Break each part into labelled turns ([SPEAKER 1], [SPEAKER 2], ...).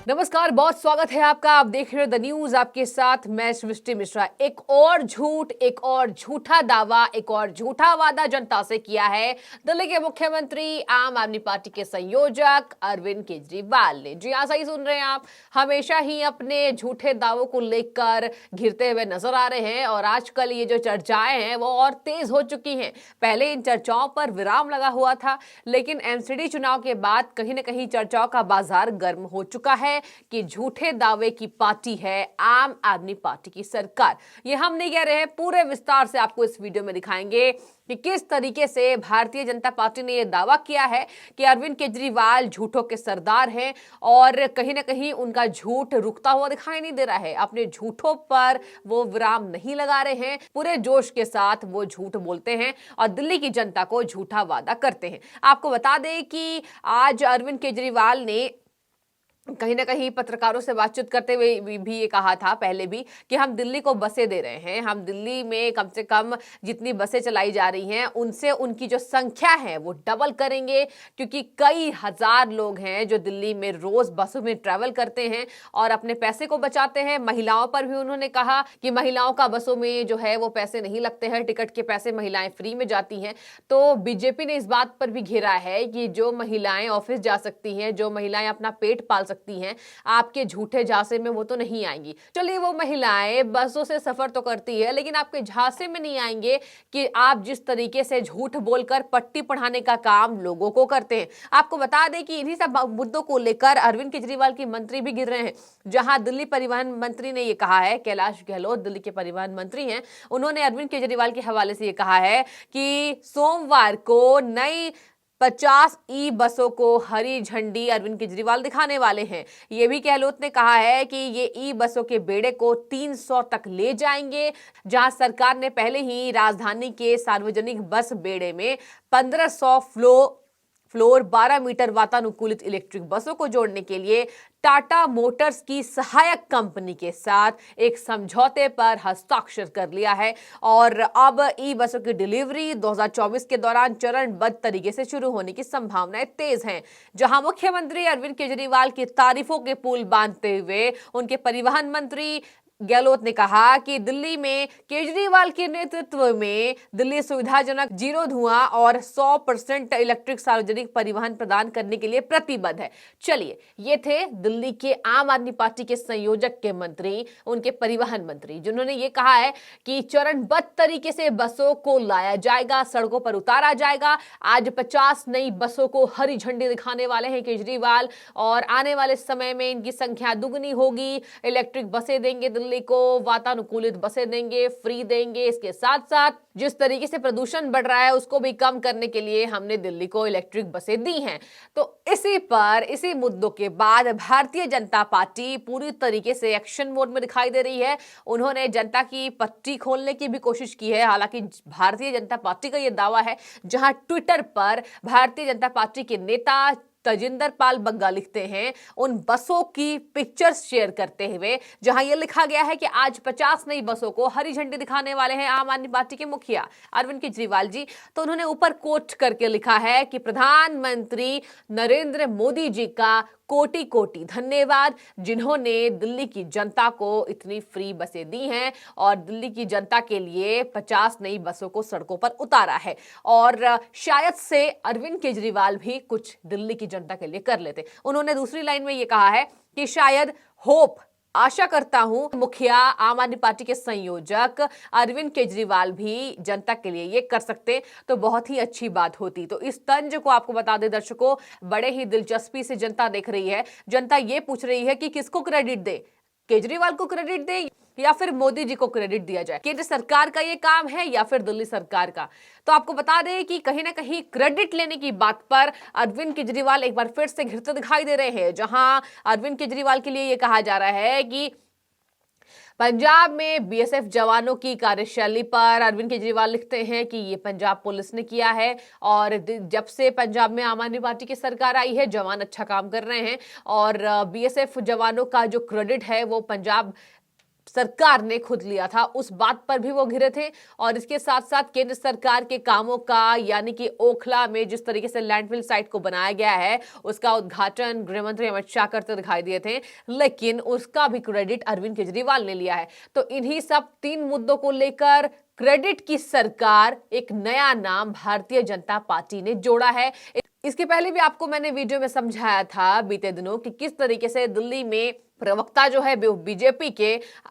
[SPEAKER 1] नमस्कार, बहुत स्वागत है आपका। आप देख रहे हो द न्यूज, आपके साथ मैं सृष्टि मिश्रा। एक और झूठ, एक और झूठा दावा, एक और झूठा वादा जनता से किया है दिल्ली के मुख्यमंत्री, आम आदमी पार्टी के संयोजक अरविंद केजरीवाल ने। जी हाँ, सही सुन रहे हैं आप। हमेशा ही अपने झूठे दावों को लेकर घिरते हुए नजर आ रहे हैं और आजकल ये जो चर्चाएं हैं वो और तेज हो चुकी हैं। पहले इन चर्चाओं पर विराम लगा हुआ था, लेकिन एमसीडी चुनाव के बाद कहीं ना कहीं चर्चाओं का बाजार गर्म हो चुका है कि झूठे दावे की पार्टी है आम आदमी पार्टी की सरकार। ये हम नहीं कह रहे हैं, पूरे विस्तार से आपको इस वीडियो में दिखाएंगे कि किस तरीके से भारतीय जनता पार्टी ने यह दावा किया है कि अरविंद केजरीवाल झूठों के सरदार हैं और कहीं ना कहीं उनका झूठ रुकता हुआ दिखाई नहीं दे रहा है। अपने झूठों पर वो विराम नहीं लगा रहे हैं, पूरे जोश के साथ वो झूठ बोलते हैं और दिल्ली की जनता को झूठा वादा करते हैं। आपको बता दें कि आज अरविंद केजरीवाल ने कहीं ना कहीं पत्रकारों से बातचीत करते हुए भी ये कहा था पहले भी कि हम दिल्ली को बसें दे रहे हैं। हम दिल्ली में कम से कम जितनी बसें चलाई जा रही हैं उनसे उनकी जो संख्या है वो डबल करेंगे, क्योंकि कई हजार लोग हैं जो दिल्ली में रोज बसों में ट्रैवल करते हैं और अपने पैसे को बचाते हैं। महिलाओं पर भी उन्होंने कहा कि महिलाओं का बसों में जो है वो पैसे नहीं लगते हैं, टिकट के पैसे महिलाएं फ्री में जाती हैं। तो बीजेपी ने इस बात पर भी घेरा है कि जो महिलाएं ऑफिस जा सकती हैं, जो महिलाएं अपना पेट पाल सकती हैं, आपके झूठे झांसे में वो तो नहीं आएंगी। चलिए, वो महिलाएं बसों से सफर तो करती है, लेकिन आपके झांसे में नहीं आएंगे कि आप जिस तरीके से झूठ बोलकर पट्टी पढ़ाने का काम लोगों को करते हैं। आपको बता दें कि इन्हीं सब मुद्दों को लेकर अरविंद केजरीवाल की मंत्री भी गिर रहे हैं। जहां दिल्ली परिवहन मंत्री ने यह कहा है, कैलाश गहलोत दिल्ली के परिवहन मंत्री हैं, उन्होंने अरविंद केजरीवाल के हवाले से यह कहा है कि सोमवार को नई 50 ई बसों को हरी झंडी अरविंद केजरीवाल दिखाने वाले हैं। ये भी गहलोत ने कहा है कि ये ई बसों के बेड़े को 300 तक ले जाएंगे, जहां सरकार ने पहले ही राजधानी के सार्वजनिक बस बेड़े में 1500 फ्लोर 12 मीटर वातानुकूलित इलेक्ट्रिक बसों को जोड़ने के लिए टाटा मोटर्स की सहायक कंपनी के साथ एक समझौते पर हस्ताक्षर कर लिया है और अब ई बसों की डिलीवरी 2024 के दौरान चरणबद्ध तरीके से शुरू होने की संभावनाएं तेज हैं। जहां मुख्यमंत्री अरविंद केजरीवाल की तारीफों के पुल बांधते हुए उनके परिवहन मंत्री गहलोत ने कहा कि दिल्ली में केजरीवाल के नेतृत्व में दिल्ली सुविधाजनक, जीरो धुआं और 100% इलेक्ट्रिक सार्वजनिक परिवहन प्रदान करने के लिए प्रतिबद्ध है। चलिए, ये थे दिल्ली के आम आदमी पार्टी के संयोजक के मंत्री, उनके परिवहन मंत्री, जिन्होंने ये कहा है कि चरणबद्ध तरीके से बसों को लाया जाएगा, सड़कों पर उतारा जाएगा। आज 50 नई बसों को हरी झंडी दिखाने वाले हैं केजरीवाल और आने वाले समय में इनकी संख्या दुगनी होगी। इलेक्ट्रिक बसें देंगे, दिल्ली को वातानुकूलित बसें देंगे, फ्री देंगे। इसके साथ साथ जिस तरीके से प्रदूषण बढ़ रहा है उसको भी कम करने के लिए हमने दिल्ली को इलेक्ट्रिक बसें दी हैं। तो इसी मुद्दों के बाद भारतीय जनता पार्टी पूरी तरीके से एक्शन मोड में दिखाई दे रही है। उन्होंने जनता की पट्टी खोलने की भी कोशिश की है। हालांकि भारतीय जनता पार्टी का यह दावा है, जहां ट्विटर पर भारतीय जनता पार्टी के नेता तजिंदर पाल बग्गा लिखते हैं उन बसों की पिक्चर्स शेयर करते हुए, जहां यह लिखा गया है कि आज 50 नई बसों को हरी झंडी दिखाने वाले हैं आम आदमी पार्टी के मुखिया अरविंद केजरीवाल जी। तो उन्होंने ऊपर कोट करके लिखा है कि प्रधानमंत्री नरेंद्र मोदी जी का कोटि कोटि धन्यवाद, जिन्होंने दिल्ली की जनता को इतनी फ्री बसें दी हैं और दिल्ली की जनता के लिए 50 नई बसों को सड़कों पर उतारा है। और शायद से अरविंद केजरीवाल भी कुछ दिल्ली की जनता के लिए कर लेते। उन्होंने दूसरी लाइन में यह कहा है कि शायद आशा करता हूं मुखिया आम आदमी पार्टी के संयोजक अरविंद केजरीवाल भी जनता के लिए ये कर सकते तो बहुत ही अच्छी बात होती। तो इस तंज को आपको बता दें दर्शकों, बड़े ही दिलचस्पी से जनता देख रही है। जनता ये पूछ रही है कि किसको क्रेडिट दे, केजरीवाल को क्रेडिट दे या फिर मोदी जी को क्रेडिट दिया जाए। केंद्र सरकार का ये काम है या फिर दिल्ली सरकार का। तो आपको बता दें कि कहीं ना कहीं क्रेडिट लेने की बात पर अरविंद केजरीवाल एक बार फिर से घिरते दिखाई दे रहे हैं। जहां अरविंद केजरीवाल के लिए यह कहा जा रहा है कि पंजाब में बीएसएफ जवानों की कार्यशैली पर अरविंद केजरीवाल लिखते हैं कि ये पंजाब पुलिस ने किया है और जब से पंजाब में आम आदमी पार्टी की सरकार आई है जवान अच्छा काम कर रहे हैं और बीएसएफ जवानों का जो क्रेडिट है वो पंजाब सरकार ने खुद लिया था, उस बात पर भी वो घिरे थे। और इसके साथ साथ केंद्र सरकार के कामों का, यानी कि ओखला में जिस तरीके से लैंडफिल साइट को बनाया गया है, उसका उद्घाटन गृह मंत्री अमित शाह करते दिखाई दिए थे, लेकिन उसका भी क्रेडिट अरविंद केजरीवाल ने लिया है। तो इन्हीं सब 3 मुद्दों को लेकर क्रेडिट की सरकार, एक नया नाम भारतीय जनता पार्टी ने जोड़ा है। इसके पहले भी आपको मैंने वीडियो में समझाया था बीते दिनों कि किस तरीके से दिल्ली में प्रवक्ता जो है बीजेपी के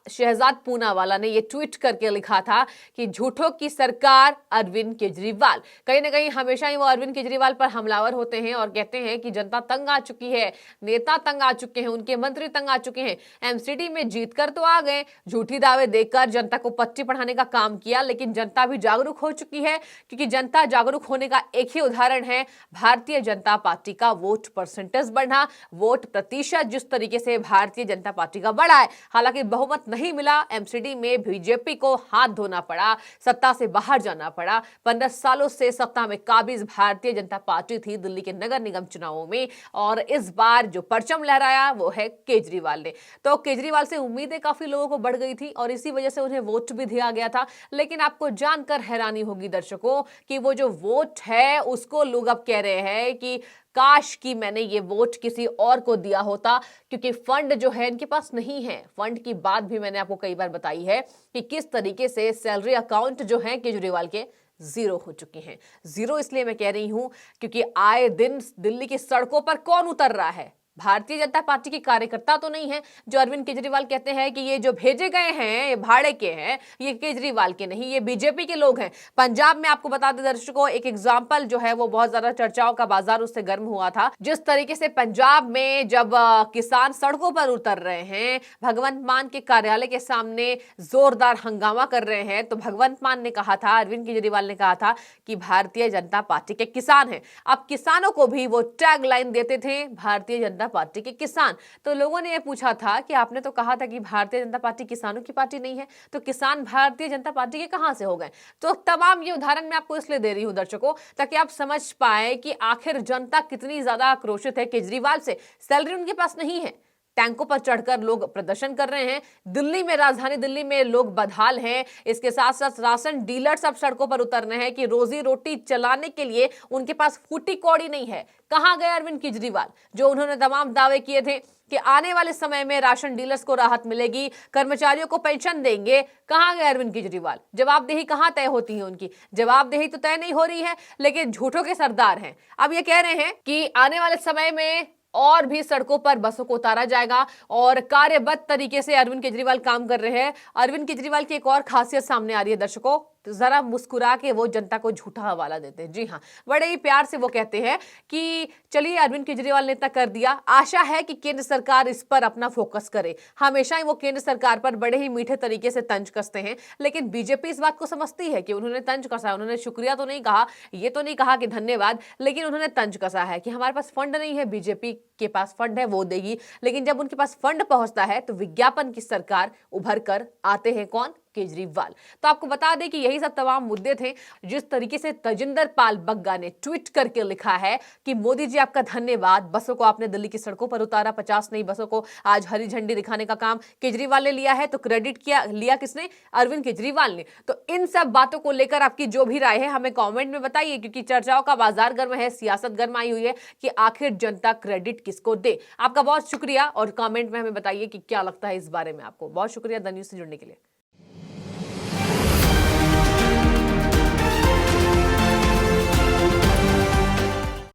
[SPEAKER 1] शहजाद पूनावाला ने ये ट्वीट करके लिखा था कि झूठों की सरकार अरविंद केजरीवाल। कहीं ना कहीं हमेशा ही वो अरविंद केजरीवाल पर हमलावर होते हैं और कहते हैं कि जनता तंग आ चुकी है, नेता तंग आ चुके हैं, उनके मंत्री तंग आ चुके हैं। एमसीडी में जीतकर तो आ गए, झूठी दावे देकर जनता को पट्टी पढ़ाने का काम किया, लेकिन जनता भी जागरूक हो चुकी है, क्योंकि जनता जागरूक होने का एक ही उदाहरण है भारतीय जनता पार्टी का वोट परसेंटेज बढ़ना, वोट प्रतिशत जिस तरीके से भारतीय जनता पार्टी का बढ़ा है। हालांकि बहुमत नहीं मिला, एमसीडी में बीजेपी को हाथ धोना पड़ा, सत्ता से बाहर जाना पड़ा। 15 सालों से सत्ता में काबिज भारतीय जनता पार्टी थी दिल्ली के नगर निगम चुनावों में, और इस बार जो परचम लहराया वो है केजरीवाल ने। तो केजरीवाल से उम्मीदें काफी लोगों को बढ़ गई थी और इसी वजह से उन्हें वोट भी दिया गया था। लेकिन आपको जानकर हैरानी होगी दर्शकों कि वो जो वोट है उसको लोग अब कह रहे हैं कि काश कि मैंने ये वोट किसी और को दिया होता, क्योंकि फंड जो है इनके पास नहीं है। फंड की बात भी मैंने आपको कई बार बताई है कि किस तरीके से सैलरी अकाउंट जो है केजरीवाल के जीरो हो चुके हैं। जीरो इसलिए मैं कह रही हूं क्योंकि आए दिन दिल्ली की सड़कों पर कौन उतर रहा है? भारतीय जनता पार्टी के कार्यकर्ता तो नहीं है जो अरविंद केजरीवाल कहते हैं कि ये जो भेजे गए हैं ये भाड़े के हैं, ये केजरीवाल के नहीं, ये बीजेपी के लोग हैं। पंजाब में आपको बता दें दर्शकों, एक एग्जाम्पल जो है वो बहुत ज्यादा चर्चाओं का बाजार उससे गर्म हुआ था। जिस तरीके से पंजाब में जब किसान सड़कों पर उतर रहे हैं, भगवंत मान के कार्यालय के सामने जोरदार हंगामा कर रहे हैं, तो भगवंत मान ने कहा था, अरविंद केजरीवाल ने कहा था कि भारतीय जनता पार्टी के किसान हैं। अब किसानों को भी वो टैग लाइन देते थे, भारतीय जनता पार्टी के किसान। तो लोगों ने यह पूछा था कि आपने तो कहा था कि भारतीय जनता पार्टी किसानों की पार्टी नहीं है, तो किसान भारतीय जनता पार्टी के कहां से हो गए? तो तमाम ये उदाहरण मैं आपको इसलिए दे रही हूं दर्शकों, ताकि आप समझ पाए कि आखिर जनता कितनी ज्यादा आक्रोशित है केजरीवाल से। सैलरी उनके पास नहीं है, टैंकों पर चढ़कर लोग प्रदर्शन कर रहे हैं, दिल्ली में, राजधानी दिल्ली में लोग बदहाल हैं। इसके साथ साथ राशन डीलर्स अब सड़कों पर उतर रहे हैं कि रोजी रोटी चलाने के लिए उनके पास फूटी कौड़ी नहीं है। कहां गए अरविंद केजरीवाल, जो उन्होंने तमाम दावे किए थे कि आने वाले समय में राशन डीलर्स को राहत मिलेगी, कर्मचारियों को पेंशन देंगे? कहां गए अरविंद केजरीवाल? जवाबदेही कहां तय होती है उनकी? जवाबदेही तो तय नहीं हो रही है, लेकिन झूठों के सरदार हैं। अब ये कह रहे हैं कि आने वाले समय में और भी सड़कों पर बसों को उतारा जाएगा और कार्यबद्ध तरीके से अरविंद केजरीवाल काम कर रहे हैं। अरविंद केजरीवाल की एक और खासियत सामने आ रही है दर्शकों, तो जरा मुस्कुरा के वो जनता को झूठा हवाला देते हैं। जी हाँ, बड़े ही प्यार से वो कहते हैं कि चलिए अरविंद केजरीवाल ने इतना कर दिया, आशा है कि केंद्र सरकार इस पर अपना फोकस करे। हमेशा ही वो केंद्र सरकार पर बड़े ही मीठे तरीके से तंज कसते हैं, लेकिन बीजेपी इस बात को समझती है कि उन्होंने तंज कसा है। उन्होंने शुक्रिया तो नहीं कहा, ये तो नहीं कहा कि धन्यवाद, लेकिन उन्होंने तंज कसा है कि हमारे पास फंड नहीं है, बीजेपी के पास फंड है वो देगी। लेकिन जब उनके पास फंड पहुंचता है तो विज्ञापन की सरकार उभर कर आते हैं कौन? केजरीवाल। तो आपको बता दें कि यही सब तमाम मुद्दे थे। जिस तरीके से तजिंदर पाल बग्गा ने ट्वीट करके लिखा है कि मोदी जी आपका धन्यवाद, बसों को आपने दिल्ली की सड़कों पर उतारा, 50 नई बसों को आज हरी झंडी दिखाने का काम केजरीवाल ने लिया है, तो क्रेडिट लिया किसने? अरविंद केजरीवाल ने। तो इन सब बातों को लेकर आपकी जो भी राय है हमें कॉमेंट में बताइए, क्योंकि चर्चाओं का बाजार गर्म है, सियासत गर्म आई हुई है कि आखिर जनता क्रेडिट किसको दे। आपका बहुत शुक्रिया और कॉमेंट में हमें बताइए कि क्या लगता है इस बारे में आपको। बहुत शुक्रिया द न्यूज़ से जुड़ने के लिए।